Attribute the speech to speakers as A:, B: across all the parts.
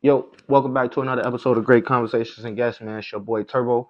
A: Yo, welcome back to another episode of Great Conversations and Guests, man. It's your boy Turbo.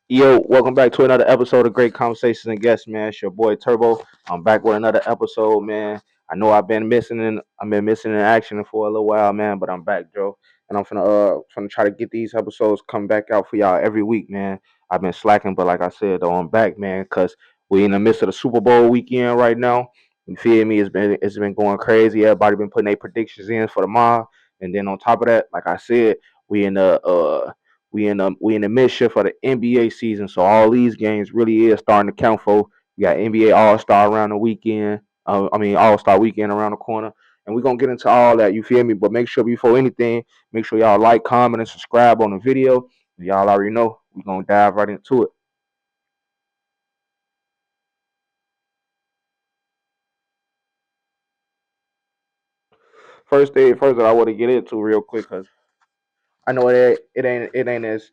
A: Yo, welcome back to another episode of Great Conversations and Guests, man. It's your boy Turbo. I'm back with another episode, man. I know I've been missing in action for a little while, man, but I'm back, Joe. And I'm finna try to get these episodes come back out for y'all every week, man. I've been slacking, but like I said, though, I'm back, man, because we in the midst of the Super Bowl weekend right now. You feel me? It's been going crazy. Everybody been putting their predictions in for tomorrow. And then on top of that, like I said, we in the we in the midst of the NBA season, so all these games really is starting to count for. We got NBA All Star around the weekend. All Star weekend around the corner, and we're gonna get into all that. You feel me? But make sure before anything, make sure y'all like, comment, and subscribe on the video. Y'all already know we're gonna dive right into it. First that I want to get into real quick, cause I know it ain't as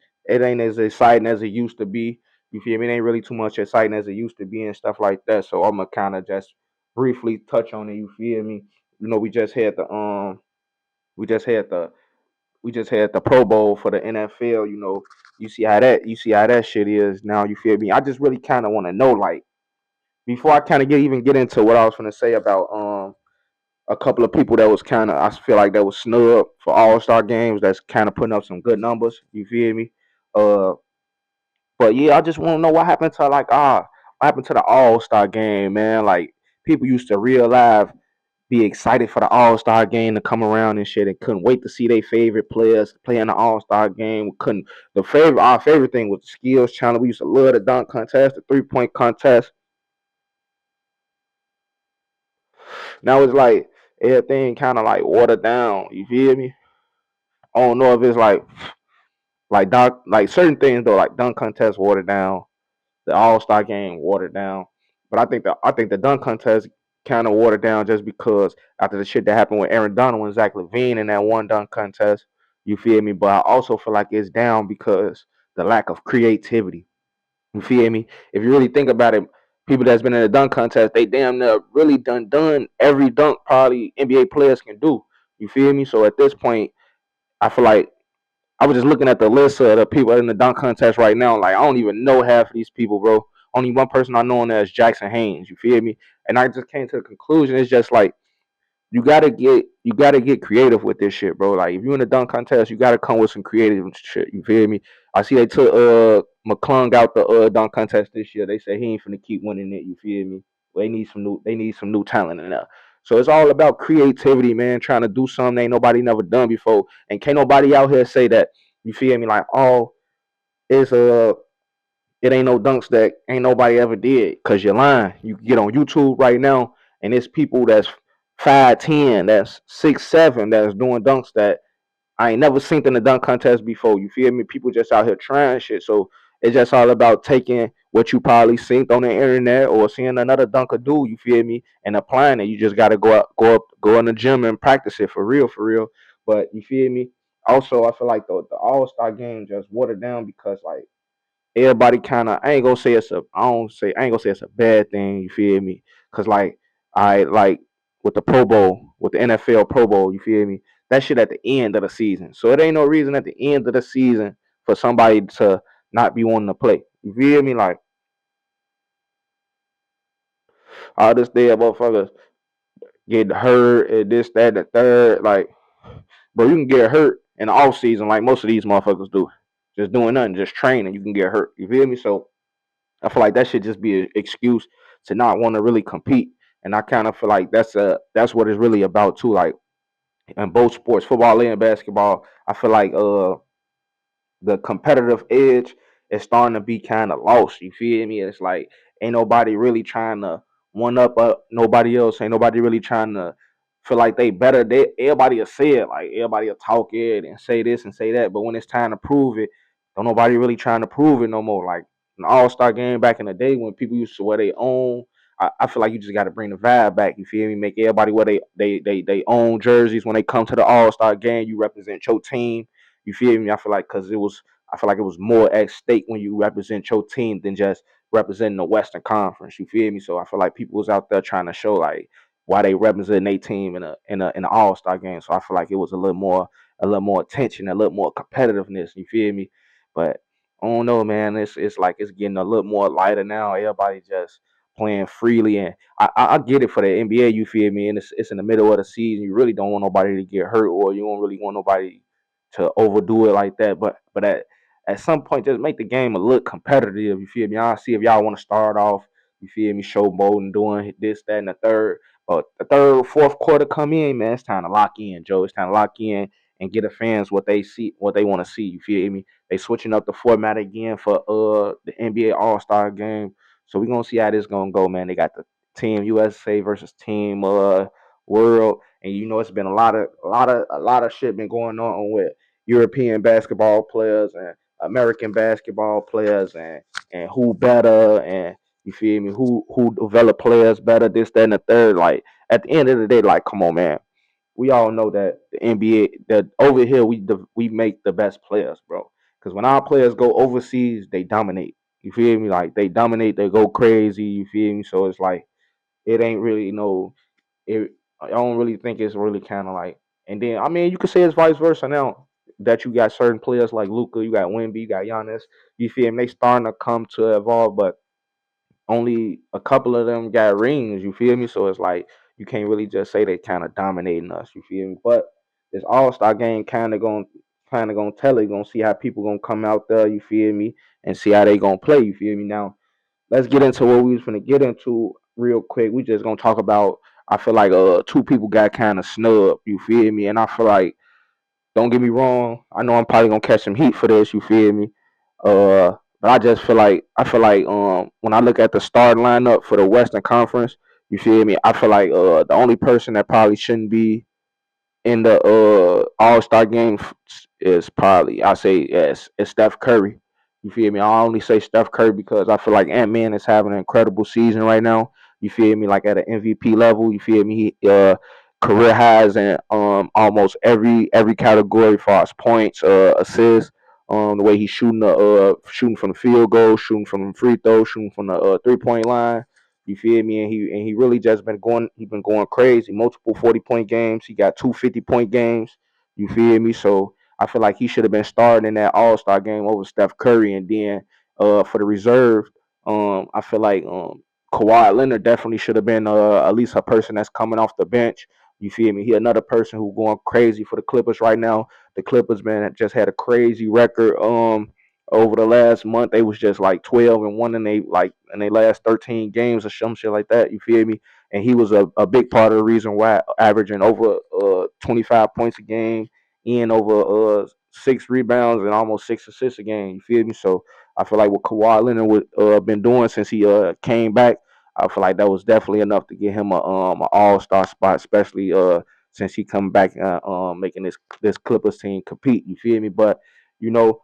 A: exciting as it used to be. You feel me? It ain't really too much exciting as it used to be and stuff like that. So I'm gonna kind of just briefly touch on it. You feel me? You know, we just had the we just had the Pro Bowl for the NFL. You know, you see how that shit is now. You feel me? I just really kind of want to know, like, before I kind of get into what I was gonna say about a couple of people that was kind of, I feel like that was snubbed for All Star games. That's kind of putting up some good numbers. You feel me? Uh, but yeah, I just want to know what happened to the All Star game, man. Like, people used to real live be excited for the All Star game to come around and shit, and couldn't wait to see their favorite players play in the All Star game. Couldn't our favorite thing was the skills challenge. We used to love the dunk contest, the 3-point contest. Now it's like everything kind of like watered down. You feel me? I don't know if it's like certain things though, like dunk contest watered down, the All Star game watered down. But I think the dunk contest kind of watered down just because after the shit that happened with Aaron Donald and Zach Levine in that one dunk contest. You feel me? But I also feel like it's down because the lack of creativity. You feel me? If you really think about it, people that's been in the dunk contest, they damn near really done every dunk probably NBA players can do. You feel me? So at this point, I feel like I was just looking at the list of the people in the dunk contest right now. Like, I don't even know half of these people, bro. Only one person I know, and that's Jackson Haynes. You feel me? And I just came to the conclusion. It's just like you gotta get creative with this shit, bro. Like, if you're in a dunk contest, you gotta come with some creative shit. You feel me? I see they took McClung out the dunk contest this year. They say he ain't finna keep winning it. You feel me? They need some new talent in there. So it's all about creativity, man. Trying to do something ain't nobody never done before, and can't nobody out here say that. You feel me? Like, oh, it's it ain't no dunks that ain't nobody ever did. Cause you're lying. You can get on YouTube right now, and it's people that's 5'10", that's 6'7", that's doing dunks that I ain't never seen in the dunk contest before. You feel me? People just out here trying shit. So it's just all about taking what you probably seen on the internet or seeing another dunker do. You feel me? And applying it. You just gotta go in the gym and practice it for real, for real. But you feel me? Also, I feel like the All Star game just watered down because, like, everybody kind of, I ain't gonna say it's a bad thing. You feel me? Because, like, I like with the Pro Bowl, with the NFL Pro Bowl. You feel me? That shit at the end of the season, so it ain't no reason at the end of the season for somebody to not be wanting to play. You feel me? Like, all this damn motherfuckers get hurt and this, that, and the third. Like, bro, you can get hurt in the off season like most of these motherfuckers do. Just doing nothing, just training, you can get hurt. You feel me? So I feel like that should just be an excuse to not want to really compete. And I kind of feel like that's what it's really about too. Like, in both sports, football and basketball, I feel like the competitive edge is starting to be kind of lost. You feel me? It's like ain't nobody really trying to one up nobody else. Ain't nobody really trying to feel like they better. Everybody will say it, like everybody will talk it and say this and say that. But when it's time to prove it, don't nobody really trying to prove it no more. Like an All Star game back in the day when people used to wear their own. I feel like you just got to bring the vibe back. You feel me? Make everybody wear they own jerseys when they come to the All Star game. You represent your team. You feel me? I feel like it was more at stake when you represent your team than just representing the Western Conference. You feel me? So I feel like people was out there trying to show, like, why they represent their team in an All Star game. So I feel like it was a little more attention, a little more competitiveness. You feel me? But I don't know, man. It's like it's getting a little more lighter now. Everybody just playing freely, and I get it for the NBA. You feel me? And it's in the middle of the season. You really don't want nobody to get hurt, or you don't really want nobody to overdo it like that. But at some point, just make the game a little competitive. You feel me? I'll see if y'all want to start off. You feel me? Showboating, doing this, that, and the third. But the third, fourth quarter come in, man. It's time to lock in, Joe. It's time to lock in and get the fans what they see, what they want to see. You feel me? They switching up the format again for the NBA All Star game. So we're gonna see how this gonna go, man. They got the Team USA versus Team World, and you know it's been a lot of shit been going on with European basketball players and American basketball players and who better and you feel me who develop players better this that and the third. Like at the end of the day, like come on, man, we all know that the NBA that over here we make the best players, bro. Because when our players go overseas, they dominate. You feel me? Like they dominate, they go crazy. You feel me? So it's like it ain't really no. It I don't really think it's really kind of like. And then I mean, you could say it's vice versa now that you got certain players like Luca, you got Wemby, you got Giannis. You feel me? They starting to come to evolve, but only a couple of them got rings. You feel me? So it's like you can't really just say they kind of dominating us. You feel me? But this All Star game kind of gonna tell it. Gonna see how people gonna come out there. You feel me? And see how they gonna play. You feel me? Now let's get into what we was gonna get into real quick. We just gonna talk about. I feel like two people got kind of snubbed. You feel me? And I feel like don't get me wrong. I know I'm probably gonna catch some heat for this. You feel me? But I feel like when I look at the starting lineup for the Western Conference, you feel me? I feel like the only person that probably shouldn't be in the All Star game is probably I say yes, it's Steph Curry. You feel me? I only say Steph Curry because I feel like Ant Man is having an incredible season right now. You feel me? Like at an MVP level. You feel me? He career highs in almost every category for his points, assists. The way he's shooting from the field goal, shooting from the free throw, shooting from the 3 point line. You feel me? And he really just been going. He been going crazy. Multiple 40 point games. He got two 50 point games. You feel me? So I feel like he should have been starting in that All Star game over Steph Curry. And then for the reserve, I feel like Kawhi Leonard definitely should have been at least a person that's coming off the bench. You feel me? He another person who going crazy for the Clippers right now. The Clippers, man, just had a crazy record. Over the last month, they was just like 12-1 in they last 13 games or some shit like that. You feel me? And he was a big part of the reason why averaging over 25 points a game, in over 6 rebounds and almost 6 assists a game. You feel me? So I feel like what Kawhi Leonard would been doing since he came back, I feel like that was definitely enough to get him a All Star spot, especially since he come back making this Clippers team compete. You feel me? But you know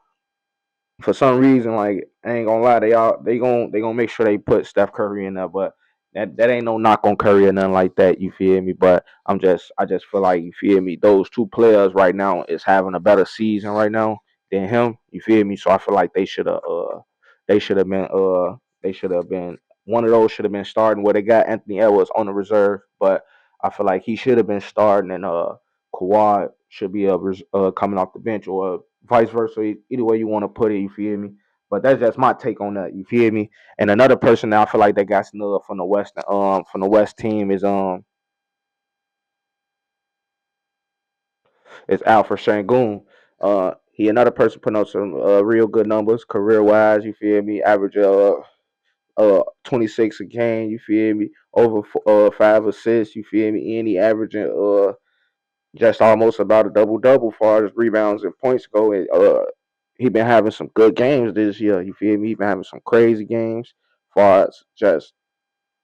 A: for some reason, like I ain't gonna lie, they gonna make sure they put Steph Curry in there, but that ain't no knock on Curry or nothing like that. You feel me? But I just feel like you feel me. Those two players right now is having a better season right now than him. You feel me? So I feel like they should have been they should have been one of those should have been starting where they got Anthony Edwards on the reserve, but I feel like he should have been starting and Kawhi should be coming off the bench or vice versa. Either way you want to put it, you feel me? But that's just my take on that. You feel me? And another person that I feel like that got snubbed from the West team is Alfred Şengün. He another person putting up some real good numbers career wise. You feel me? Average 26 a game. You feel me? Over 5 assists. You feel me? And he averaging just almost about a double double as far as rebounds and points go. And he been having some good games this year. You feel me? He been having some crazy games as far as just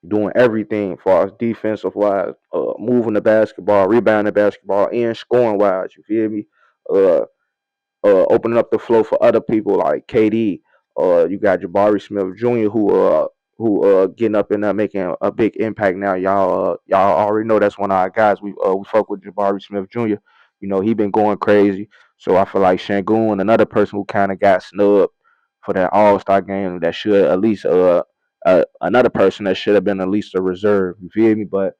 A: doing everything as far as defensive wise, moving the basketball, rebounding the basketball, and scoring wise. You feel me? Uh, opening up the flow for other people like KD. You got Jabari Smith Jr. who getting up and making a big impact now. Y'all already know that's one of our guys. We fuck with Jabari Smith Jr. You know he been going crazy. So I feel like Shangoon, another person who kind of got snubbed for that All Star game, that should at least another person that should have been at least a reserve. You feel me? But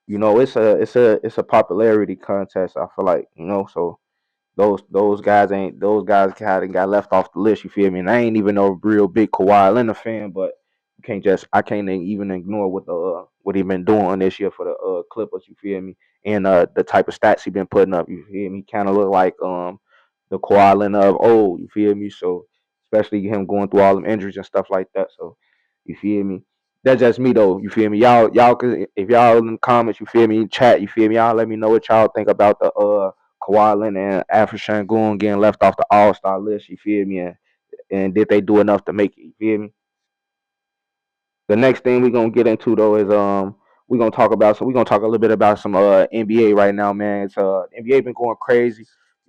A: it's a popularity contest. I feel like, so those guys kind of got left off the list. You feel me? And I ain't even no real big Kawhi Leonard fan, but I can't even ignore what he been doing this year for the Clippers. You feel me? And the type of stats he been putting up. You feel me? Kind of look like the Kawhi Leonard of old. You feel me? So especially him going through all them injuries and stuff like that. So you feel me? That's just me though. You feel me? Y'all, if y'all in the comments, you feel me? Chat, you feel me? Y'all let me know what y'all think about the Kawhi Leonard and Afro Shangoon getting left off the All Star list. You feel me? And did they do enough to make it? You feel me? The next thing we're gonna get into though is we're gonna talk a little bit about some NBA right now, man. It's NBA been going crazy.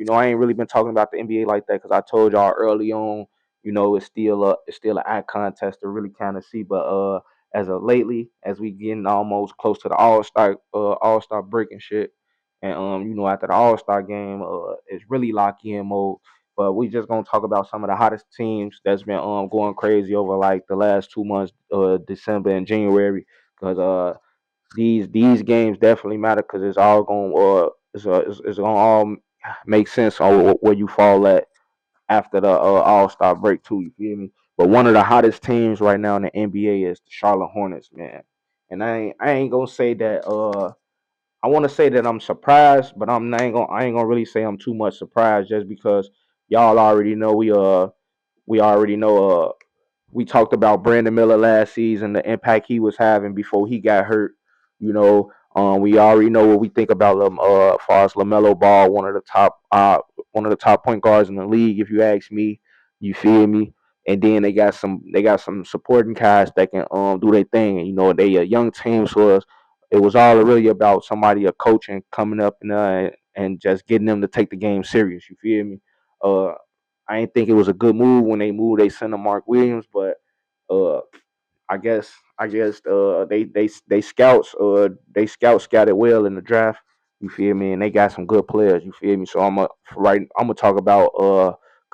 A: I ain't really been talking about the NBA like that because I told y'all early on, it's still an eye contest to really kind of see. But as of lately, as we getting almost close to the All Star break and shit, and after the All Star game, it's really lock in mode. But we just gonna talk about some of the hottest teams that's been going crazy over like the last 2 months, December and January, because these games definitely matter because it's all going it's gonna all make sense on where you fall at after the All Star break too. You feel me? But one of the hottest teams right now in the NBA is the Charlotte Hornets, man. And I ain't gonna say that I want to say that I'm surprised, but I ain't gonna really say I'm too much surprised just because y'all already know we already know we talked about Brandon Miller last season, the impact he was having before he got hurt. We already know what we think about him as far as LaMelo Ball, one of the top point guards in the league, if you ask me. You feel me? And then they got some supporting cast that can do their thing. And they a young team, so it was all really about somebody, a coach, and coming up and just getting them to take the game serious. You feel me? Uh, I ain't think it was a good move when they moved they center Mark Williams, but uh, I guess they scouted well in the draft. You feel me? And they got some good players. You feel me? So I'm gonna talk about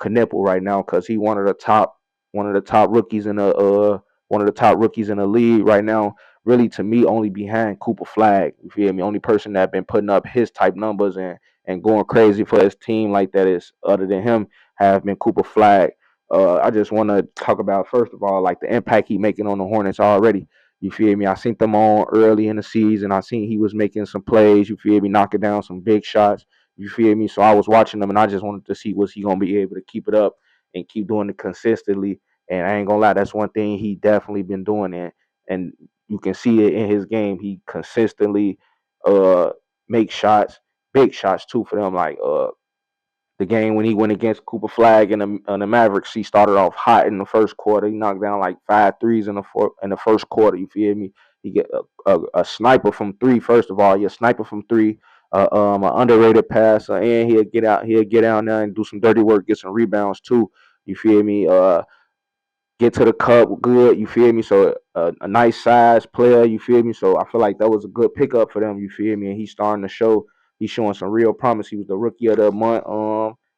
A: Knipple right now because he one of the top rookies in the league right now. Really, to me, only behind Cooper Flag. You feel me? Only person that been putting up his type numbers and going crazy for his team like that is other than him have been Cooper Flag. I just want to talk about first of all like the impact he making on the Hornets already. You feel me? I seen them on early in the season. I seen he was making some plays. You feel me? Knocking down some big shots. You feel me? So I was watching him, and I just wanted to see was he gonna be able to keep it up and keep doing it consistently. And I ain't gonna lie, that's one thing he definitely been doing, and you can see it in his game. He consistently uh make shots, big shots too for them. Like the game when he went against Cooper Flag and the Mavericks, he started off hot in the first quarter. He knocked down like 5 threes in the first quarter. You feel me? He get a sniper from three. First of all, he a sniper from three. An underrated passer, and He'll get down there and do some dirty work, get some rebounds too. You feel me? Get to the cup good. You feel me? So a nice size player. You feel me? So I feel like that was a good pickup for them. You feel me? And he's starting to show. He's showing some real promise. He was the rookie of the month.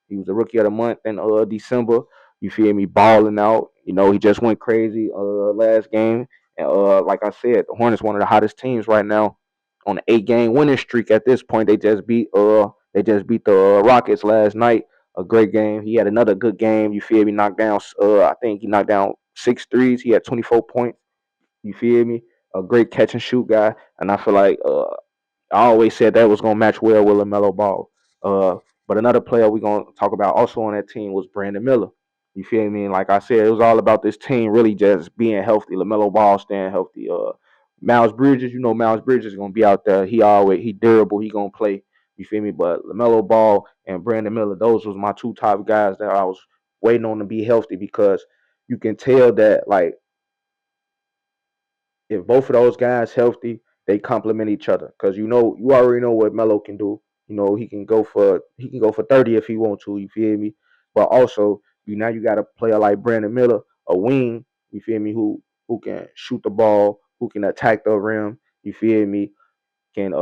A: He was the rookie of the month in December. You feel me? Balling out. He just went crazy last game. And like I said, the Hornets one of the hottest teams right now on an 8 game winning streak. At this point, they just beat the Rockets last night. A great game. He had another good game. You feel me? Knocked down. I think he knocked down 6 threes. He had 24 points. You feel me? A great catch and shoot guy. And I feel like I always said that was gonna match well with LaMelo Ball. Uh, but another player we're gonna talk about also on that team was Brandon Miller. You feel me? And like I said, it was all about this team really just being healthy. LaMelo Ball staying healthy. Miles Bridges, Miles Bridges is gonna be out there. He durable. He gonna play. You feel me? But LaMelo Ball and Brandon Miller, those was my two top guys that I was waiting on to be healthy because you can tell that like if both of those guys healthy, they complement each other. Cause you already know what Melo can do. He can go for 30 if he want to. You feel me? But also, now you got a player like Brandon Miller, a wing. You feel me? Who can shoot the ball, who can attack the rim. You feel me? Can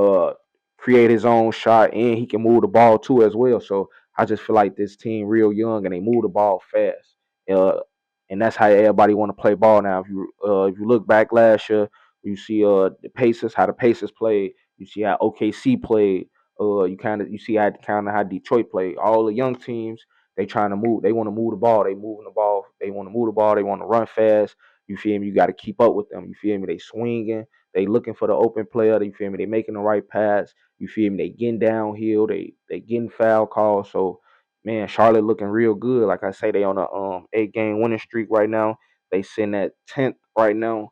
A: create his own shot and he can move the ball too as well. So I just feel like this team real young and they move the ball fast. Uh, and that's how everybody want to play ball now. If you look back last year, you see the Pacers how the Pacers played. You see how OKC played. You see how Detroit played. All the young teams, they trying to move. They want to move the ball. They moving the ball. They want to move the ball. They want to run fast. You feel me? You got to keep up with them. You feel me? They swinging. They looking for the open player. You feel me? They making the right pass. You feel me? They getting downhill. They getting foul calls. So man, Charlotte looking real good. Like I say, they on a 8-game winning streak right now. They sitting at 10th right now.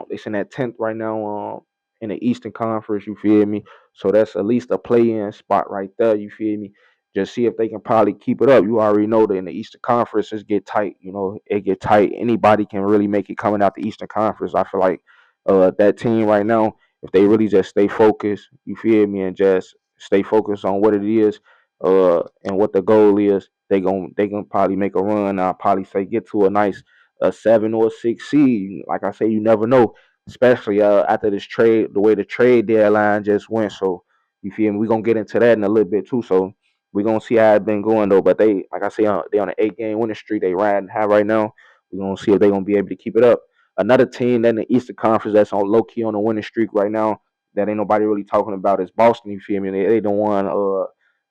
A: They sitting at 10th right now. In the Eastern Conference. You feel me? So that's at least a play-in spot right there. You feel me? Just see if they can probably keep it up. You already know that in the Eastern Conference, it get tight. You know, it get tight. Anybody can really make it coming out the Eastern Conference. I feel like that team right now, if they really just stay focused, you feel me, and just stay focused on what it is, and what the goal is, they gonna probably make a run. I'll probably say get to a nice 7 or 6 seed. Like I say, you never know, especially after this trade, the way the trade deadline just went. So you feel me? We're gonna get into that in a little bit too. So we're gonna see how it been going though. But they, like I say, they on an 8-game winning streak. They riding high right now. We're gonna see if they're gonna be able to keep it up. Another team that in the Eastern Conference that's on low key on a winning streak right now that ain't nobody really talking about is Boston. You feel me? They don't won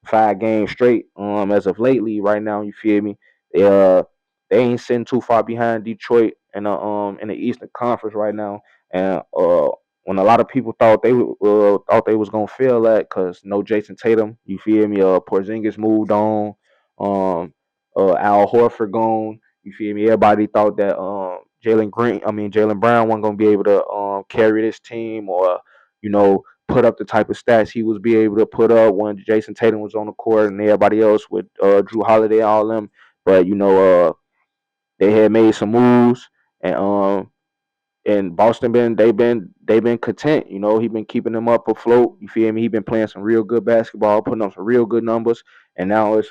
A: 5 games straight as of lately right now. You feel me? They they ain't sitting too far behind Detroit in the Eastern Conference right now. And when a lot of people thought they was gonna fail that because no Jason Tatum, you feel me? Porzingis moved on. Al Horford gone. You feel me? Everybody thought that Jalen Brown wasn't gonna be able to carry this team or put up the type of stats he was be able to put up when Jason Tatum was on the court and everybody else with Drew Holiday, all them. But they had made some moves and Boston they've been content. He been keeping them up afloat. You feel me? He been playing some real good basketball, putting up some real good numbers, and now it's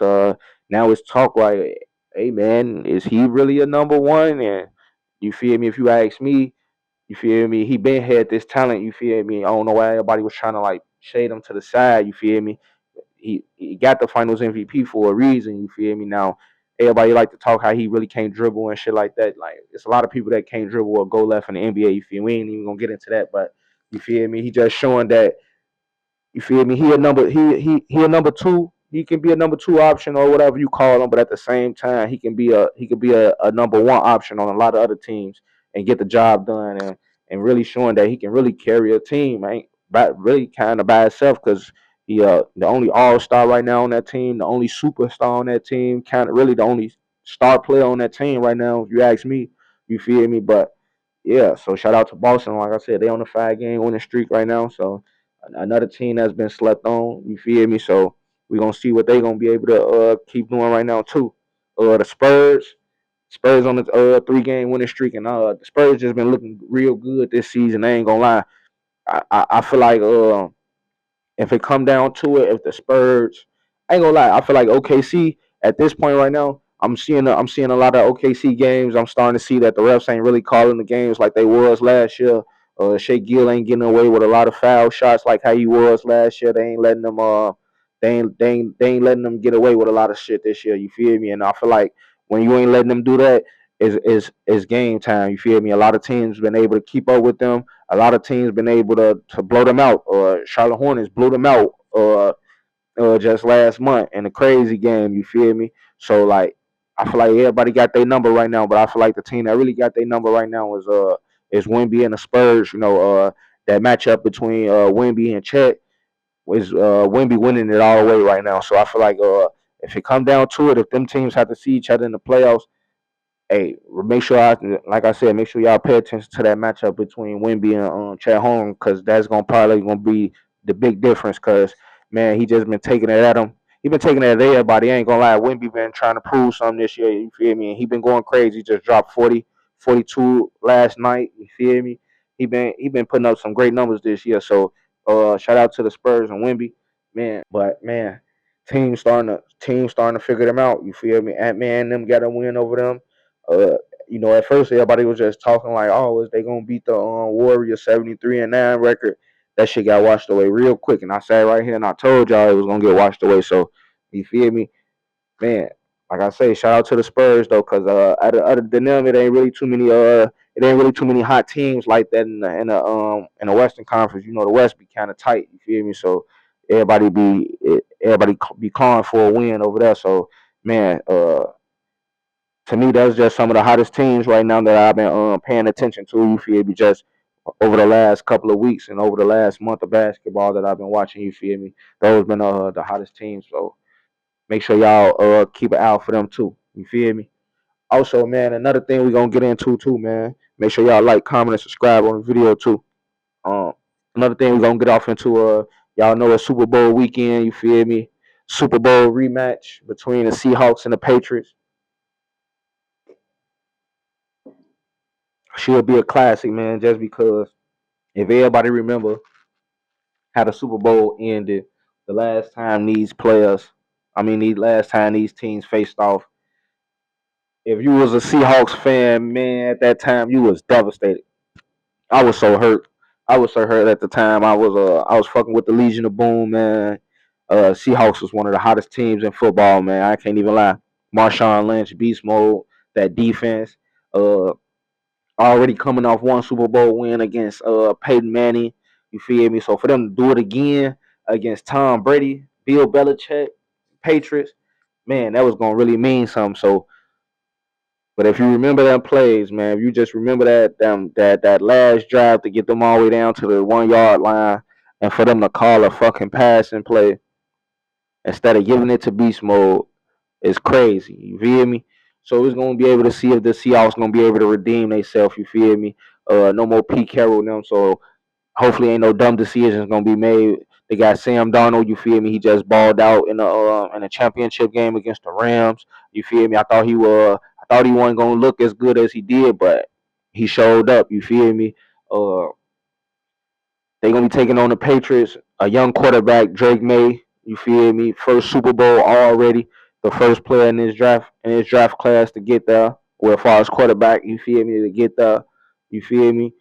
A: talk like, hey man, is he really a number one? And you feel me? If you ask me, you feel me? He been had this talent. You feel me? I don't know why everybody was trying to like shade him to the side. You feel me? He got the Finals MVP for a reason. You feel me? Now everybody like to talk how he really can't dribble and shit like that. Like it's a lot of people that can't dribble or go left in the NBA. You feel me? We ain't even gonna get into that, but you feel me? He just showing that, you feel me? He a number two. He can be a number two option or whatever you call him, but at the same time, he could be a number one option on a lot of other teams and get the job done and really showing that he can really carry a team, ain't but really kind of by himself because he the only all star right now on that team, the only superstar on that team, kind of really the only star player on that team right now. If you ask me, you feel me? But yeah, so shout out to Boston. Like I said, they on a 5-game winning streak right now. So another team that's been slept on. You feel me? So we're gonna see what they gonna be able to keep doing right now too. The Spurs on the 3-game winning streak, and the Spurs just been looking real good this season. I ain't gonna lie. I feel like if it come down to it, if the Spurs, I ain't gonna lie, I feel like OKC at this point right now, I'm seeing a lot of OKC games. I'm starting to see that the refs ain't really calling the games like they was last year. Shea Gill ain't getting away with a lot of foul shots like how he was last year. They ain't letting them they ain't letting them get away with a lot of shit this year. You feel me? And I feel like when you ain't letting them do that, is game time. You feel me? A lot of teams been able to keep up with them. A lot of teams been able to blow them out. Charlotte Hornets blew them out just last month in a crazy game. You feel me? So like, I feel like everybody got their number right now, but I feel like the team that really got their number right now is Wemby and the Spurs. That matchup between Wemby and Chet was Wemby winning it all the way right now. So I feel like if it come down to it, if them teams have to see each other in the playoffs, hey, like I said, make sure y'all pay attention to that matchup between Wemby and Chet Holmgren because that's gonna be the big difference. Because man, he just been taking it at him. He been taking it at everybody. I ain't gonna lie. Wemby been trying to prove something this year. You feel me? And he been going crazy. He just dropped 40, 42 last night. You feel me? He been putting up some great numbers this year. So shout out to the Spurs and Wemby, man. But man, team starting to figure them out. You feel me? Ant Man them got a win over them. Uh, at first everybody was just talking like, "Oh, is they gonna beat the Warriors 73-9 record?" That shit got washed away real quick, and I sat right here and I told y'all it was gonna get washed away. So you feel me, man? Like I say, shout out to the Spurs though, cause other than them, it ain't really too many it ain't really too many hot teams like that in the Western Conference. You know, the West be kind of tight. You feel me? So everybody be calling for a win over there. So man, to me, that's just some of the hottest teams right now that I've been paying attention to. You feel me? Just over the last couple of weeks and over the last month of basketball that I've been watching. You feel me? Those been the hottest teams. So make sure y'all keep an eye out for them too. You feel me? Also, man, another thing we gonna get into too, man. Make sure y'all like, comment, and subscribe on the video too. Um, Another thing we gonna get off into y'all know it's Super Bowl weekend. You feel me? Super Bowl rematch between the Seahawks and the Patriots. Should be a classic, man. Just because if everybody remember how the Super Bowl ended, the last time the last time these teams faced off. If you was a Seahawks fan, man, at that time you was devastated. I was so hurt. I was so hurt at the time. I was fucking with the Legion of Boom, man. Seahawks was one of the hottest teams in football, man. I can't even lie. Marshawn Lynch, beast mode, that defense. Uh, Already coming off one Super Bowl win against Peyton Manning. You feel me? So for them to do it again against Tom Brady, Bill Belichick, Patriots, man, that was gonna really mean something. So, but if you remember them plays, man, if you just remember that last drive to get them all the way down to the 1 yard line, and for them to call a fucking passing play instead of giving it to beast mode, is crazy. You feel me? So it's gonna be able to see if the Seahawks gonna be able to redeem themselves. You feel me? No more Pete Carroll and them. So hopefully ain't no dumb decisions gonna be made. They got Sam Darnold. You feel me? He just balled out in a championship game against the Rams. You feel me? I thought he wasn't gonna look as good as he did, but he showed up. You feel me? Uh, they gonna be taking on the Patriots. A young quarterback, Drake May. You feel me? First Super Bowl already. The first player in this draft class to get there. Well, as far as quarterback, you feel me? To get there. You feel me?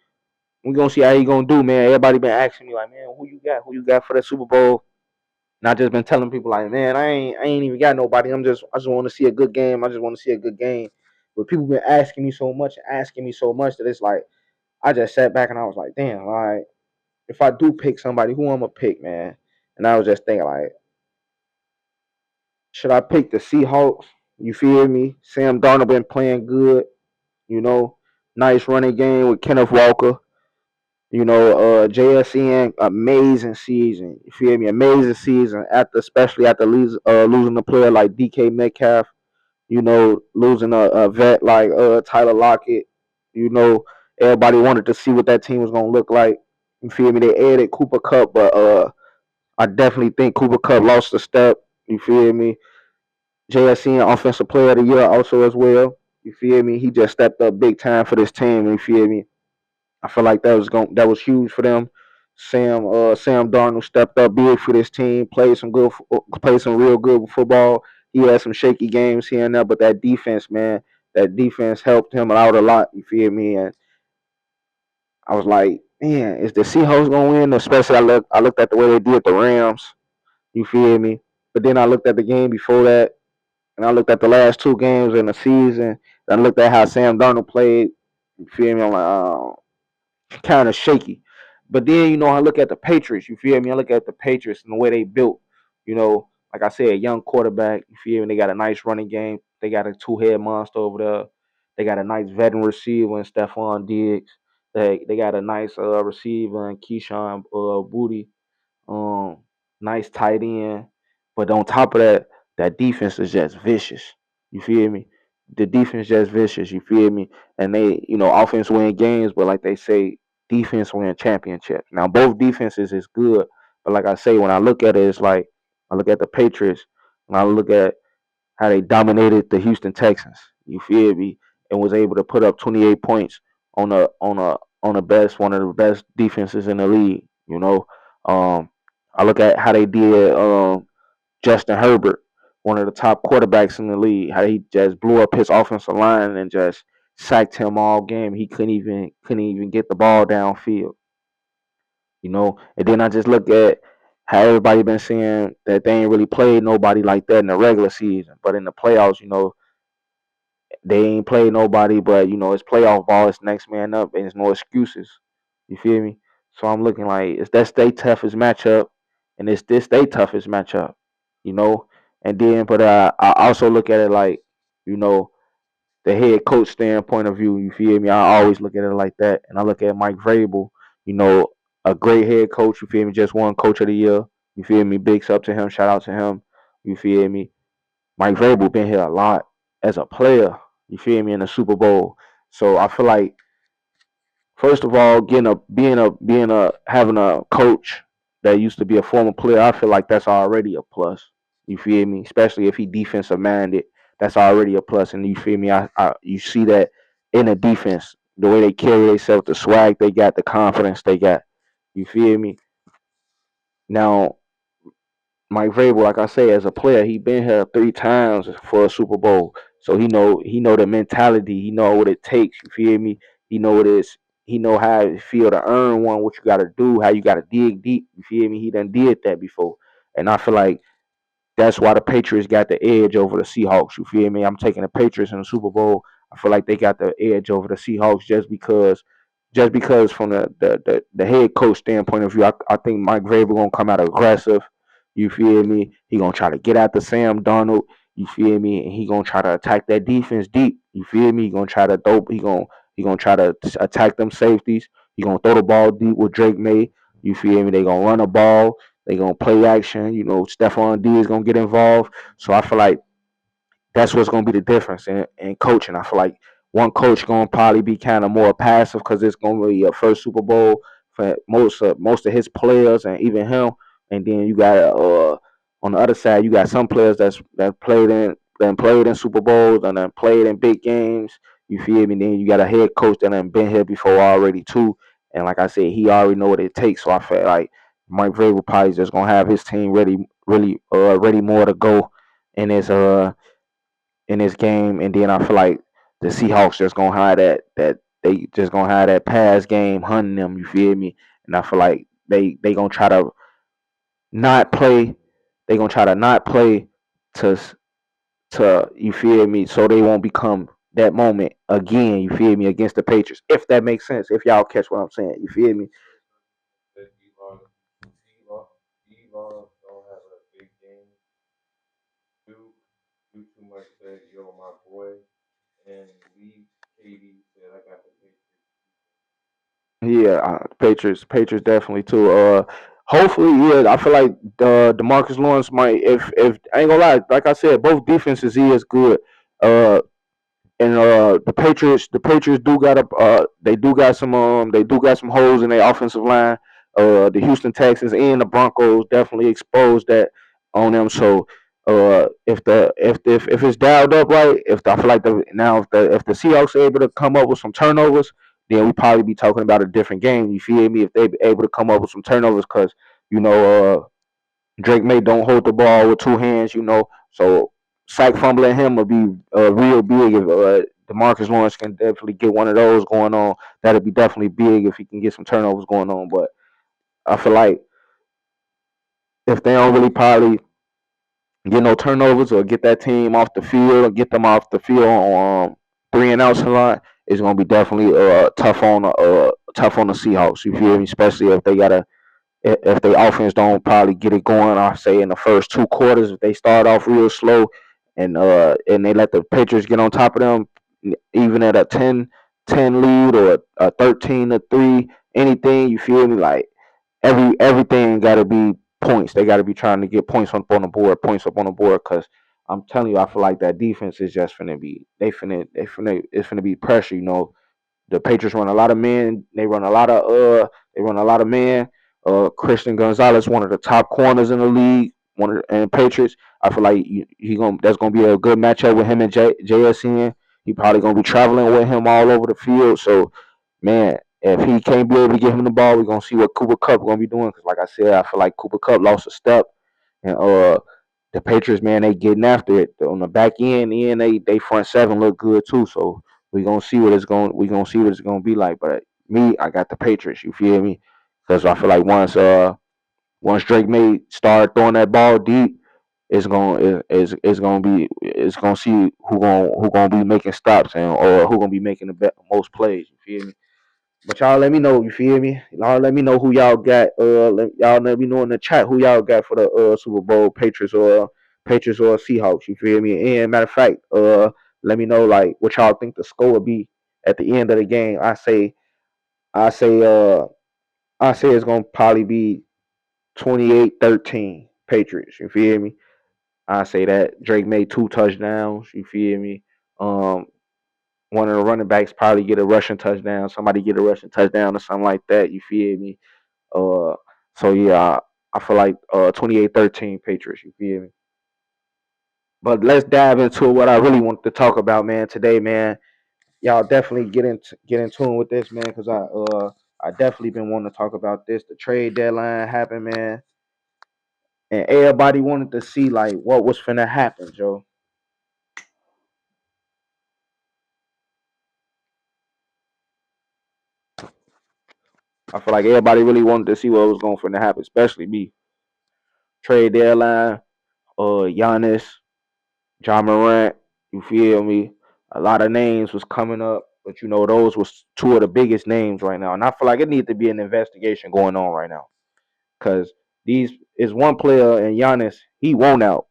A: We gonna see how he gonna do, man. Everybody been asking me like, man, who you got? Who you got for that Super Bowl? And I just been telling people like, man, I ain't even got nobody. I just want to see a good game. I just want to see a good game. But people been asking me so much that it's like I just sat back and I was like, damn, like if I do pick somebody, who I'm gonna pick, man? And I was just thinking like, should I pick the Seahawks? You feel me? Sam Darnold been playing good, you know, nice running game with Kenneth Walker. JSN, amazing season. You feel me? Amazing season. Especially after losing a player like DK Metcalf. Losing a vet like Tyler Lockett. You know, everybody wanted to see what that team was gonna look like. You feel me? They added Cooper Kupp, but I definitely think Cooper Kupp lost a step. You feel me? JSN, Offensive Player of the Year, also as well. You feel me? He just stepped up big time for this team. You feel me? I feel like that was huge for them. Sam Darnold stepped up big for this team. Played some real good football. He had some shaky games here and there, but that defense helped him out a lot. You feel me? And I was like, man, is the Seahawks gonna win? Especially I looked at the way they did the Rams. You feel me? But then I looked at the game before that, and I looked at the last two games in the season. And I looked at how Sam Darnold played. You feel me? I'm like, oh, kind of shaky. But then, I look at the Patriots. You feel me? I look at the Patriots and the way they built. Like I said, a young quarterback. You feel me? They got a nice running game. They got a two-head monster over there. They got a nice veteran receiver in Stephon Diggs. They got a nice receiver in Keyshawn Booty. Um, Nice tight end. But on top of that, that defense is just vicious. You feel me? The defense just vicious. You feel me? And offense win games, but like they say, defense win championships. Now both defenses is good, but like I say, when I look at it, it's like I look at the Patriots and I look at how they dominated the Houston Texans. You feel me? And was able to put up 28 points on the best one of the best defenses in the league. Um, I look at how they did Justin Herbert, one of the top quarterbacks in the league. How he just blew up his offensive line and just sacked him all game. He couldn't even get the ball downfield. And then I just look at how everybody been saying that they ain't really played nobody like that in the regular season, but in the playoffs, They ain't played nobody, but it's playoff ball. It's next man up, and it's no excuses. You feel me? So I'm looking like it's that's their toughest matchup, and it's this their toughest matchup. You know, and then but I also look at it like you know the head coach standpoint of view. You feel me? I always look at it like that, and I look at Mike Vrabel. You know, a great head coach. You feel me? Just won Coach of the Year. You feel me? Bigs up to him. Shout out to him. You feel me? Mike Vrabel been here a lot as a player. You feel me in the Super Bowl. So I feel like first of all, getting a being a having a coach that used to be a former player, I feel like that's already a plus. You feel me? Especially if he defensive minded, that's already a plus. And you feel me? You see that in the defense, the way they carry themselves, the swag they got, the confidence they got. You feel me? Now Mike Vrabel, like I say, as a player, he been here 3 times for a Super Bowl, so he know the mentality. He know what it takes. You feel me? He know what it's. He know how it feel to earn one. What you got to do. How you got to dig deep. You feel me? He done did that before, and I feel like that's why the Patriots got the edge over the Seahawks. You feel me? I'm taking the Patriots in the Super Bowl. I feel like they got the edge over the Seahawks just because from the head coach standpoint of view, I think Mike Vrabel gonna come out aggressive. You feel me? He gonna try to get after Sam Donald. You feel me? And he gonna try to attack that defense deep. You feel me? He gonna try to dope. He gonna try to attack them safeties. He gonna throw the ball deep with Drake May. You feel me? They gonna run the ball. They gonna play action. Stephon D is gonna get involved. So I feel like that's what's going to be the difference in coaching. I feel like one coach going to probably be kind of more passive because it's going to be a first Super Bowl for most of his players and even him. And then you got on the other side, you got some players that played in Super Bowls and then played in big games. You feel me? Then you got a head coach that done been here before already too. And like I said, he already know what it takes. So I feel like Mike Vrabel probably just gonna have his team ready, really ready more to go in his game, and then I feel like the Seahawks just gonna have that they just gonna have that pass game hunting them. You feel me? And I feel like they gonna try to not play. They gonna try to not play to to you feel me, so they won't become that moment again. You feel me against the Patriots, if that makes sense. If y'all catch what I'm saying, you feel me? Yeah, Patriots definitely too. Hopefully, yeah. I feel like Demarcus Lawrence might. If I ain't gonna lie, like I said, both defenses he is good. Uh, and the Patriots they do got some holes in their offensive line. The Houston Texans and the Broncos definitely exposed that on them. So if it's dialed up right, if I feel like if the Seahawks are able to come up with some turnovers, then we probably be talking about a different game. You feel me? If they be able to come up with some turnovers, because you know Drake May don't hold the ball with 2 hands. So sack fumbling him will be real big. If Demarcus Lawrence can definitely get one of those going on, that'll be definitely big if he can get some turnovers going on. But I feel like if they don't really probably get no turnovers or get that team off the field or get them off the field on 3 and outs a lot, it's gonna be definitely tough on the Seahawks. You feel me? Especially if the offense don't probably get it going, I say in the first 2 quarters, if they start off real slow and they let the Patriots get on top of them, even at a 10 lead or a 13-3, anything, you feel me? Like everything got to be points. They got to be trying to get points up on the board. Because I'm telling you, I feel like that defense is just finna be it's finna be pressure. The Patriots run a lot of men. They run a lot of men. Christian Gonzalez, one of the top corners in the league. And Patriots. I feel like that's gonna be a good matchup with him and JSN. He probably gonna be traveling with him all over the field. So, man, if he can't be able to get him the ball, we're gonna see what Cooper Kupp gonna be doing. Because, like I said, I feel like Cooper Kupp lost a step, and the Patriots, man, they getting after it on the back end. And they front seven look good too. So we gonna see what it's gonna be like. But me, I got the Patriots. You feel me? Because I feel like once Drake May start throwing that ball deep, it's gonna see who gonna be making stops and or who gonna be making the most plays. You feel me? But y'all let me know. You feel me? Y'all let me know who y'all got. Y'all let me know in the chat who y'all got for the Super Bowl, Patriots or Seahawks. You feel me? And matter of fact, let me know like what y'all think the score would be at the end of the game. I say I say it's gonna probably be 28-13 Patriots. You feel me? I say that Drake made 2 touchdowns. You feel me? Um, One of the running backs probably get a rushing touchdown. Somebody get a rushing touchdown or something like that. You feel me? Uh, so yeah, I feel like 28-13 Patriots. You feel me? But let's dive into what I really want to talk about, man. Today, man. Y'all definitely get in tune with this, man, because I definitely been wanting to talk about this. The trade deadline happened, man, and everybody wanted to see like what was finna happen, Joe. I feel like everybody really wanted to see what was going to happen, especially me. Trade deadline, Giannis, John Morant. You feel me? A lot of names was coming up, but you know those was two of the biggest names right now, and I feel like it needs to be an investigation going on right now because these is one player and Giannis. He won't out.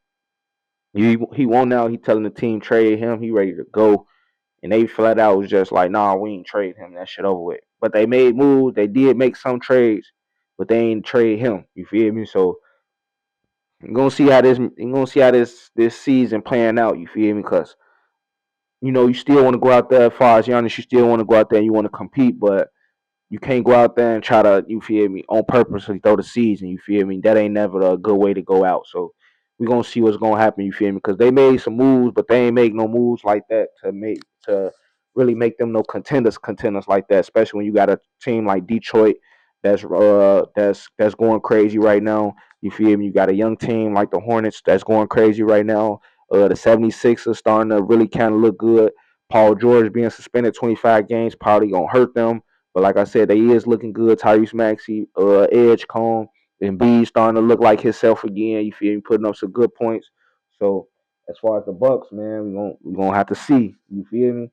A: He won't out. He telling the team trade him. He ready to go. And they flat out was just like, nah, we ain't trade him. That shit over with. But they made moves. They did make some trades, but they ain't trade him. You feel me? So you're gonna see how this season playing out. You feel me? Because you know you still want to go out there as far as Giannis. You still want to go out there and you want to compete, but you can't go out there and try to, you feel me, on purposely throw the season. You feel me? That ain't never a good way to go out. So we're gonna see what's gonna happen. You feel me? Because they made some moves, but they ain't make no moves like that to really make them no contenders like that. Especially when you got a team like Detroit that's going crazy right now. You feel me? You got a young team like the Hornets that's going crazy right now. The 76ers starting to really kind of look good. Paul George being suspended 25 games probably gonna hurt them. But like I said, they is looking good. Tyrese Maxey, Edge, Cone, and B starting to look like himself again. You feel me? Putting up some good points. So as far as the Bucks, man, we gonna have to see. You feel me?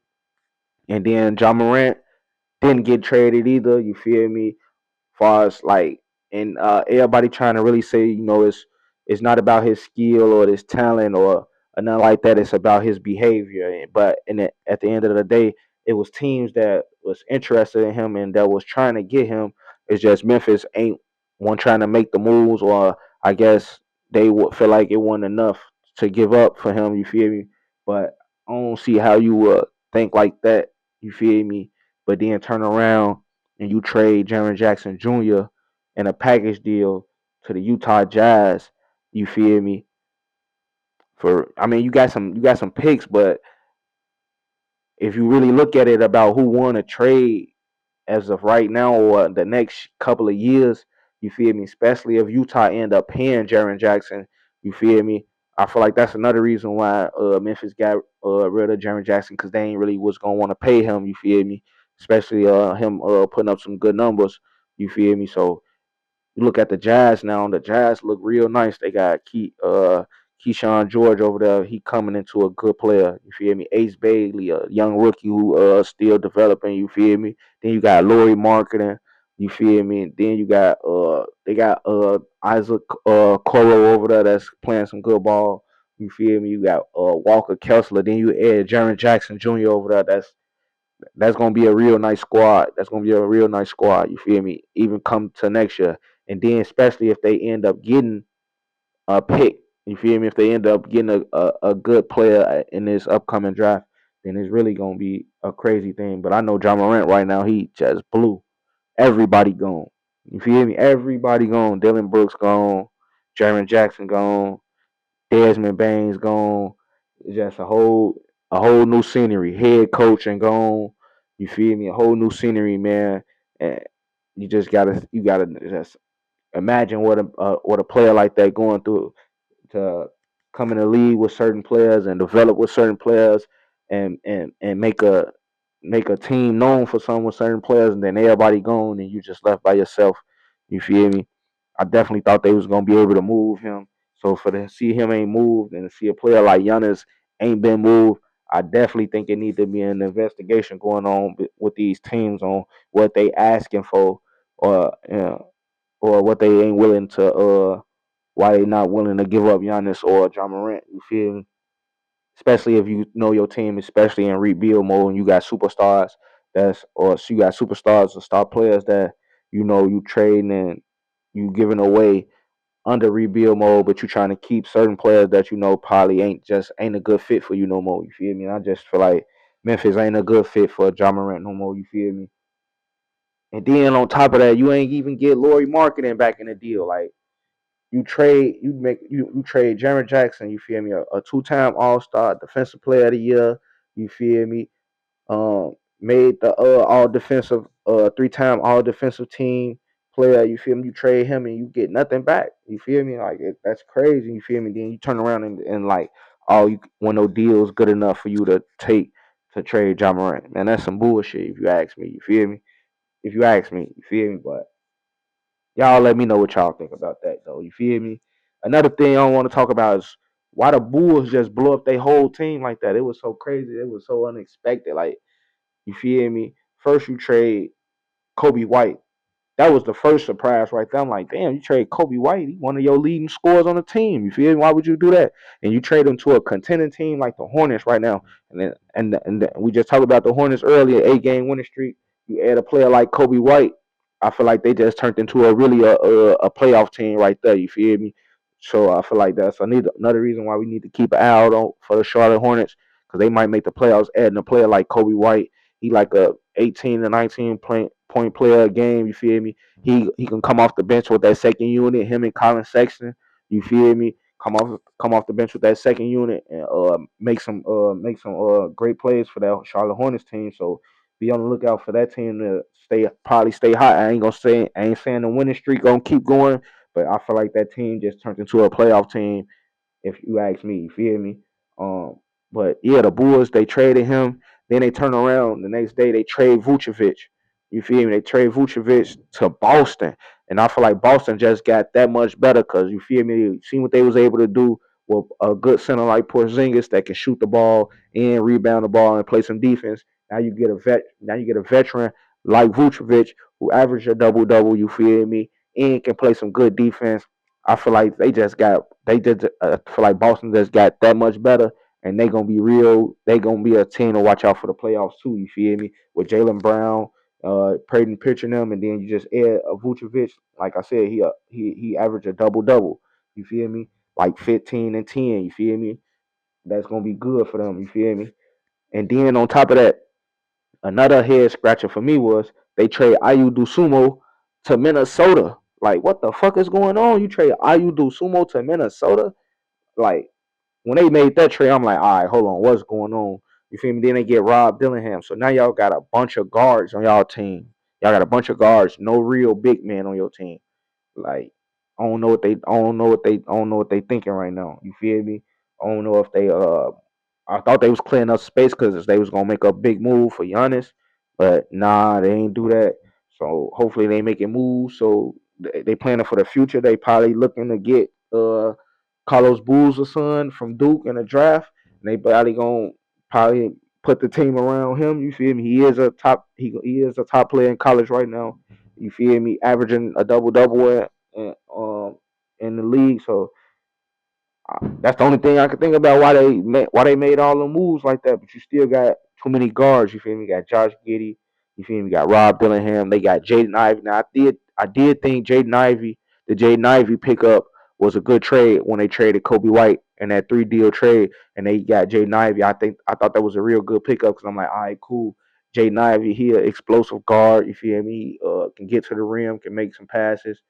A: And then John Morant didn't get traded either. You feel me? Far as like and everybody trying to really say, you know, it's not about his skill or his talent or nothing like that. It's about his behavior. But at the end of the day, it was teams that was interested in him and that was trying to get him. It's just Memphis ain't one trying to make the moves, or I guess they would feel like it wasn't enough to give up for him. You feel me? But I don't see how you would think like that. You feel me? But then turn around and you trade Jaren Jackson Jr. in a package deal to the Utah Jazz, you feel me? For I mean, you got some picks, but if you really look at it about who won a trade as of right now or the next couple of years, you feel me? Especially if Utah end up paying Jaren Jackson, you feel me? I feel like that's another reason why Memphis got rid of Jaren Jackson because they ain't really was gonna want to pay him. You feel me? Especially him putting up some good numbers. You feel me? So you look at the Jazz now, and the Jazz look real nice. They got Keyshawn George over there. He coming into a good player. You feel me? Ace Bailey, a young rookie who still developing. You feel me? Then you got Laurie Marketing. You feel me? And then you got they got Isaac Coro over there that's playing some good ball. You feel me? You got Walker Kessler. Then you add Jaren Jackson Jr. over there. That's gonna be a real nice squad. That's gonna be a real nice squad. You feel me? Even come to next year, and then especially if they end up getting a pick, you feel me? If they end up getting a good player in this upcoming draft, then it's really gonna be a crazy thing. But I know John Morant right now, he just blew. Everybody gone. You feel me? Everybody gone. Dylan Brooks gone. Jaron Jackson gone. Desmond Baines gone. It's just a whole new scenery. Head coaching gone. You feel me? A whole new scenery, man. And you gotta just imagine what a player like that going through to come in the league with certain players and develop with certain players and make a team known for some with certain players and then everybody gone and you just left by yourself. You feel me? I definitely thought they was gonna be able to move him, So for to see him ain't moved and to see a player like Giannis ain't been moved, I definitely think it needs to be an investigation going on with these teams on what they asking for, or or what they ain't willing to why they not willing to give up Giannis or John Morant. You feel me? Especially if you know your team, especially in rebuild mode, and you got superstars you got superstars or star players that you trading and you giving away under rebuild mode, but you trying to keep certain players that probably ain't a good fit for you no more. You feel me? And I just feel like Memphis ain't a good fit for John Morant no more. You feel me? And then on top of that, you ain't even get Laurie Marketing back in the deal. Like you trade Jaren Jackson, you feel me, a 2-time All-Star, Defensive Player of the Year, you feel me, made the all defensive 3-time all defensive team player, you feel me, you trade him and you get nothing back, you feel me, like that's crazy, you feel me, then you turn around and like, oh, you when no deal's good enough for you to take to trade John Morant, man, that's some bullshit if you ask me, you feel me, you feel me, but y'all let me know what y'all think about that, though. You feel me? Another thing I want to talk about is why the Bulls just blew up their whole team like that. It was so crazy. It was so unexpected. Like, you feel me? First, you trade Kobe White. That was the first surprise right there. I'm like, damn, you trade Kobe White, he one of your leading scorers on the team. You feel me? Why would you do that? And you trade him to a contending team like the Hornets right now. And we just talked about the Hornets earlier, 8-game winning streak. You add a player like Kobe White, I feel like they just turned into a playoff team right there. You feel me? So I feel like that's another reason why we need to keep an eye out on for the Charlotte Hornets, because they might make the playoffs. Adding a player like Kobe White, he like a 18 to 19 point player a game. You feel me? He can come off the bench with that second unit. Him and Colin Sexton. You feel me? Come off the bench with that second unit and make some great plays for that Charlotte Hornets team. So be on the lookout for that team to probably stay hot. I ain't saying the winning streak gonna keep going, but I feel like that team just turned into a playoff team if you ask me. You feel me? Um, but yeah, the Bulls they traded him. Then they turn around the next day they trade Vucevic. You feel me? They trade Vucevic to Boston, and I feel like Boston just got that much better because you feel me? See what they was able to do with a good center like Porzingis that can shoot the ball and rebound the ball and play some defense. Now you get a veteran like Vucevic who averaged a double double. You feel me? And can play some good defense. I feel like feel like Boston just got that much better, and they gonna be real. They gonna be a team to watch out for the playoffs too. You feel me? With Jaylen Brown, Peyton pitching them, and then you just add a Vucevic. Like I said, he averaged a double double. You feel me? Like 15 and 10. You feel me? That's gonna be good for them. You feel me? And then on top of that, another head scratcher for me was they trade Ayu Sumo to Minnesota. Like, what the fuck is going on? You trade Ayu Sumo to Minnesota? Like, when they made that trade, I'm like, all right, hold on, what's going on? You feel me? Then they get Rob Dillingham. So now y'all got a bunch of guards on y'all team. Y'all got a bunch of guards, no real big man on your team. Like, I don't know what they thinking right now. You feel me? I don't know if they I thought they was clearing up space because they was gonna make a big move for Giannis, but nah, they ain't do that. So hopefully they making moves. So they planning for the future. They probably looking to get Carlos Boozer son from Duke in the draft. And they probably put the team around him. You feel me? He is a top player in college right now. You feel me? Averaging a double double in the league. So that's the only thing I can think about why they made all the moves like that. But you still got too many guards. You feel me? You got Josh Giddey. You feel me? You got Rob Dillingham. They got Jaden Ivey. Now I did think the Jaden Ivey pickup was a good trade when they traded Kobe White in that 3 deal trade, and they got Jaden Ivey. I thought that was a real good pickup because I'm like, all right, cool. Jaden Ivey, he an explosive guard. You feel me? Can get to the rim, can make some passes.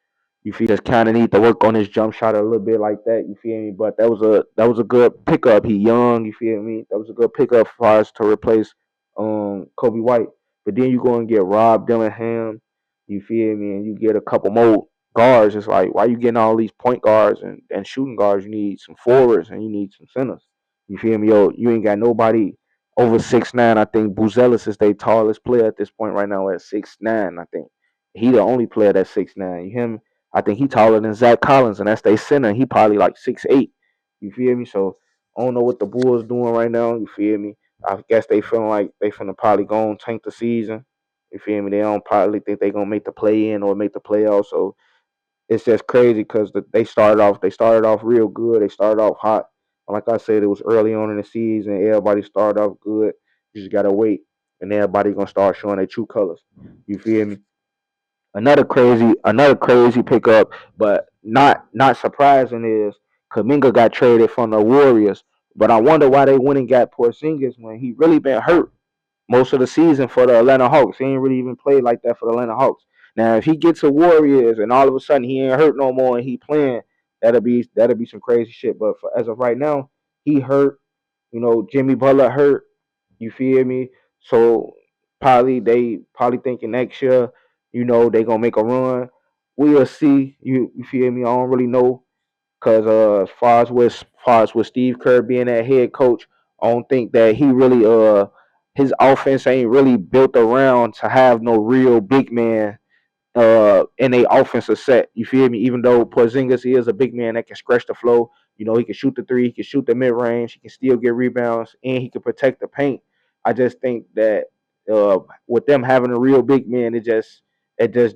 A: You feel just kind of need to work on his jump shot a little bit like that. You feel me? But that was a good pickup. He young. You feel me? That was a good pickup for us to replace Kobe White. But then you go and get Rob Dillingham. You feel me? And you get a couple more guards. It's like, why you getting all these point guards and shooting guards? You need some forwards and you need some centers. You feel me? Yo, you ain't got nobody over 6'9". I think Buzelis is their tallest player at this point right now at 6'9". I think he the only player that's 6'9". Him I think he taller than Zach Collins, and that's their center. He probably like 6'8". You feel me? So I don't know what the Bulls doing right now. You feel me? I guess they feeling like they finna probably go and tank the season. You feel me? They don't probably think they gonna make the play in or make the playoffs. So it's just crazy because they started off real good. They started off hot. Like I said, it was early on in the season. Everybody started off good. You just gotta wait, and everybody gonna start showing their true colors. You feel me? Another crazy pickup, but not surprising is Kaminga got traded from the Warriors. But I wonder why they went and got Porzingis when he really been hurt most of the season for the Atlanta Hawks. He ain't really even played like that for the Atlanta Hawks. Now, if he gets to Warriors and all of a sudden he ain't hurt no more and he playing, that'll be some crazy shit. But as of right now, he hurt. Jimmy Butler hurt. You feel me? So they probably thinking next year, they gonna make a run. We'll see. You feel me? I don't really know because as far as with Steve Kerr being that head coach, I don't think that he really his offense ain't really built around to have no real big man in a offensive set. You feel me? Even though Porzingis is a big man that can stretch the flow, he can shoot the three, he can shoot the mid range, he can still get rebounds, and he can protect the paint. I just think that with them having a real big man, it just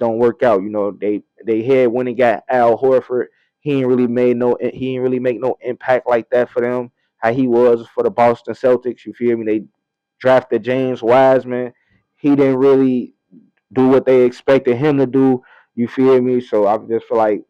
A: don't work out. They had when they got Al Horford, he ain't really make no impact like that for them. How he was for the Boston Celtics. You feel me? They drafted James Wiseman. He didn't really do what they expected him to do. You feel me? So I just feel like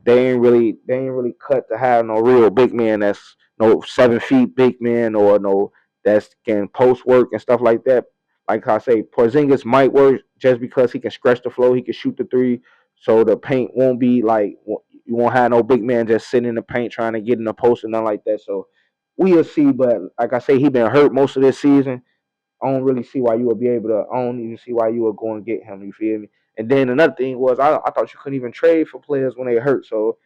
A: they ain't really cut to have no real big man that's no 7 feet big man or no that's can post work and stuff like that. Like I say, Porzingis might work just because he can stretch the flow, he can shoot the three, so the paint won't be like you won't have no big man just sitting in the paint trying to get in the post and nothing like that. So we'll see. But like I say, he been hurt most of this season. I don't really see why you would be able to. I don't even see why you would go and get him. You feel me? And then another thing was I thought you couldn't even trade for players when they hurt. So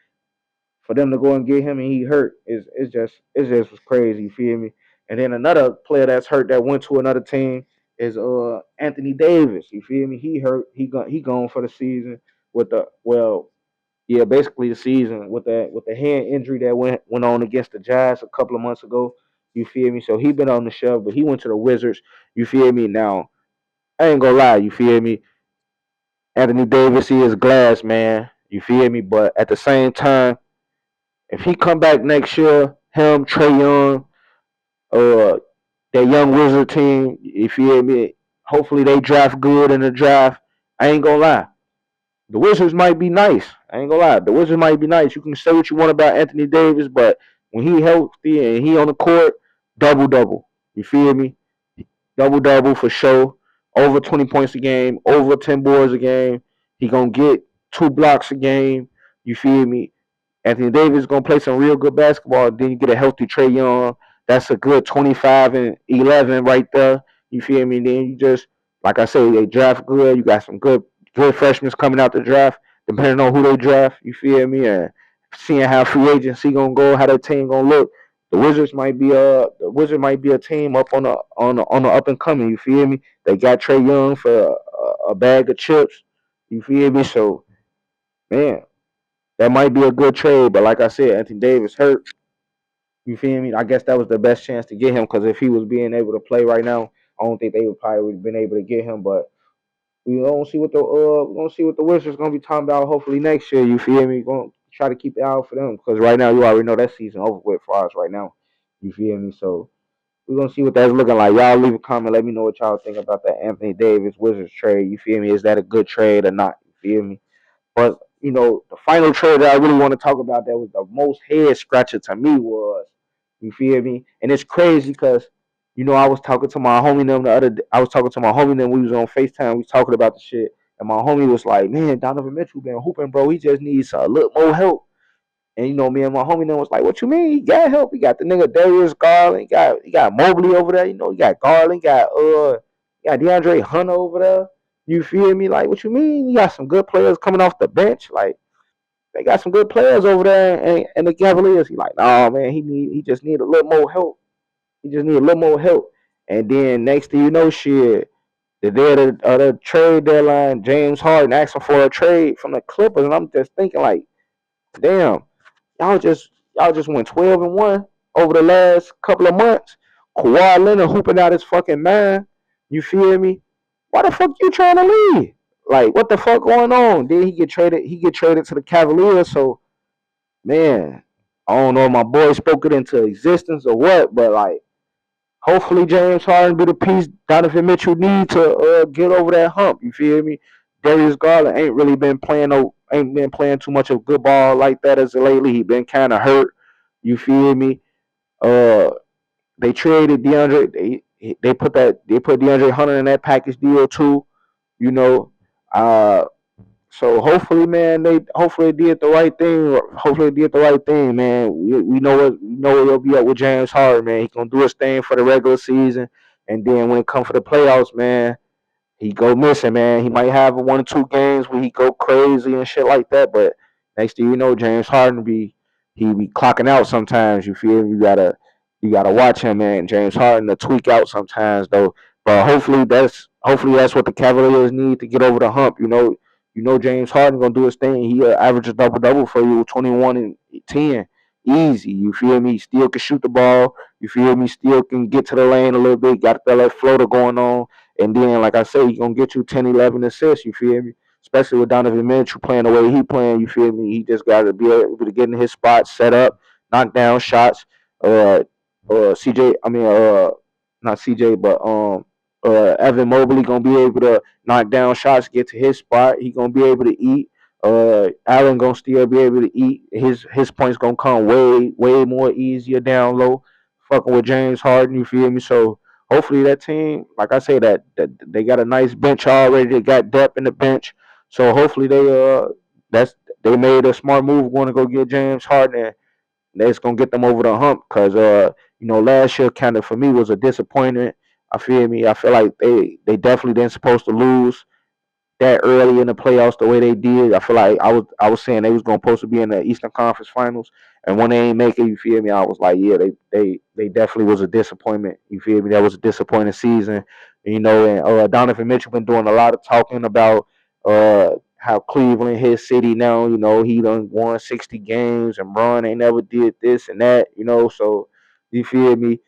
A: for them to go and get him and he hurt is it's just was crazy. You feel me? And then another player that's hurt that went to another team is Anthony Davis. You feel me? He hurt. He gone for the season with the yeah, basically the season with the hand injury that went on against the Jazz a couple of months ago. You feel me? So he been on the shelf, but he went to the Wizards. You feel me? Now I ain't gonna lie. You feel me? Anthony Davis, he is glass, man. You feel me? But at the same time, if he come back next year, him, Trey Young, uh, that young Wizard team, you feel me? Hopefully they draft good in the draft. I ain't gonna lie. The Wizards might be nice. I ain't gonna lie. The Wizards might be nice. You can say what you want about Anthony Davis, but when he healthy and he on the court, double double. You feel me? Double double for sure. Over 20 points a game, over 10 boards a game. He gonna get 2 blocks a game. You feel me? Anthony Davis is gonna play some real good basketball. Then you get a healthy Trey Young. That's a good 25 and 11 right there. You feel me? Then you just like I say, they draft good. You got some good freshmen coming out the draft, depending on who they draft. You feel me? And seeing how free agency gonna go, how that team gonna look. The Wizards might be a team up on the up and coming. You feel me? They got Trey Young for a bag of chips. You feel me? So man, that might be a good trade, but like I said, Anthony Davis hurt. You feel me? I guess that was the best chance to get him because if he was being able to play right now, I don't think they would probably been able to get him. But we gonna see what the Wizards gonna be talking about. Hopefully next year. You feel me? Gonna try to keep it out for them because right now you already know that season over with for us right now. You feel me? So we're gonna see what that's looking like. Y'all leave a comment. Let me know what y'all think about that Anthony Davis Wizards trade. You feel me? Is that a good trade or not? You feel me? But the final trade that I really want to talk about that was the most head scratcher to me was, you feel me? And it's crazy because, I was talking to my homie them the other day. I was talking to my homie them. We was on FaceTime. We was talking about the shit. And my homie was like, man, Donovan Mitchell been hooping, bro. He just needs a little more help. And me and my homie then was like, "What you mean? He got help. He got the nigga Darius Garland. He got Mobley over there. He got Garland. He got DeAndre Hunter over there. You feel me? Like, what you mean? He got some good players coming off the bench. Like, they got some good players over there. And the Cavaliers, he like, nah, man. He just need a little more help. He just need a little more help. And then next thing you know, shit. the day of the trade deadline, James Harden asking for a trade from the Clippers, and I'm just thinking like, damn, y'all just y'all just went 12-1 over the last couple of months. Kawhi Leonard hooping out his fucking mind. You feel me? Why the fuck you trying to leave? Like, what the fuck going on? Then he get traded. He get traded to the Cavaliers. So, man, I don't know if my boy spoke it into existence or what, but like, hopefully James Harden be the piece Donovan Mitchell need to get over that hump. You feel me? Darius Garland ain't been playing too much of good ball like that as of lately. He been kind of hurt. You feel me? Uh, they traded DeAndre. They put DeAndre Hunter in that package deal too. You know, uh, so hopefully they did the right thing. Hopefully they did the right thing, man. We know where he'll be at with James Harden, man. He gonna do his thing for the regular season, and then when it comes for the playoffs, man, he go missing, man. He might have 1 or 2 games where he go crazy and shit like that, but next thing you know, James Harden he be clocking out sometimes. You feel me? You gotta watch him, man. James Harden to tweak out sometimes though. But hopefully that's what the Cavaliers need to get over the hump. James Harden gonna do his thing. He average a double double for you, 21 and 10, easy. You feel me? Still can shoot the ball. You feel me? Still can get to the lane a little bit. Got that floater going on. And then, like I said, he gonna get you 10, 11 assists. You feel me? Especially with Donovan Mitchell playing the way he playing. You feel me? He just got to be able to get in his spot, set up, knock down shots. Uh, CJ, I mean, not CJ, but Evan Mobley gonna be able to knock down shots, get to his spot. He gonna be able to eat. Allen gonna still be able to eat. His points gonna come way more easier down low. Fucking with James Harden, you feel me? So hopefully that team, like I say, that they got a nice bench already. They got depth in the bench, so hopefully that's they made a smart move going to go get James Harden. And that's gonna get them over the hump. Cause last year kind of for me was a disappointment. I feel me. I feel like they definitely didn't supposed to lose that early in the playoffs the way they did. I feel like I was saying they was gonna supposed to be in the Eastern Conference Finals, and when they ain't make it, you feel me? I was like, yeah, they definitely was a disappointment. You feel me? That was a disappointing season, And Donovan Mitchell been doing a lot of talking about how Cleveland his city now. He done won 60 games, and Bron ain't never did this and that. So you feel me?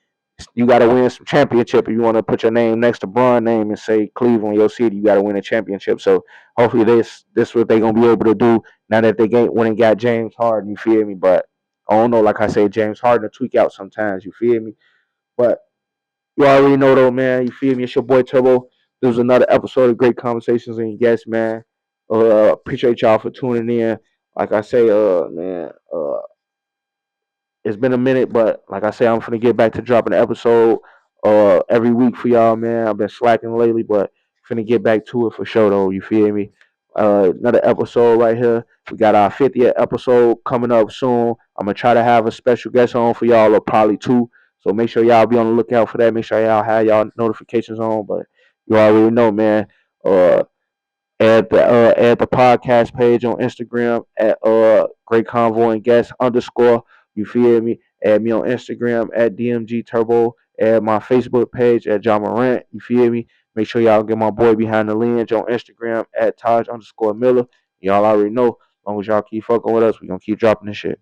A: You got to win some championship if you want to put your name next to Bron name and say Cleveland, your city. You got to win a championship. So hopefully this what they gonna be able to do now that they went and got James Harden. You feel me? But I don't know. Like I say, James Harden to tweak out sometimes. You feel me? But you already know though, man. You feel me? It's your boy Turbo. This was another episode of Great Conversations and Guests, man. Appreciate y'all for tuning in. Like I say, man, it's been a minute, but like I say, I'm gonna get back to dropping an episode every week for y'all, man. I've been slacking lately, but finna get back to it for sure though. You feel me? Another episode right here. We got our 50th episode coming up soon. I'm gonna try to have a special guest on for y'all, or probably two. So make sure y'all be on the lookout for that. Make sure y'all have y'all notifications on. But you already know, man. Uh, add the podcast page on Instagram at GreatConvo&Guests _ You feel me? Add me on Instagram at DMG Turbo. Add my Facebook page at John Morant. You feel me? Make sure y'all get my boy behind the lens on Instagram at Taj _ Miller. Y'all already know. As long as y'all keep fucking with us, we gonna keep dropping this shit.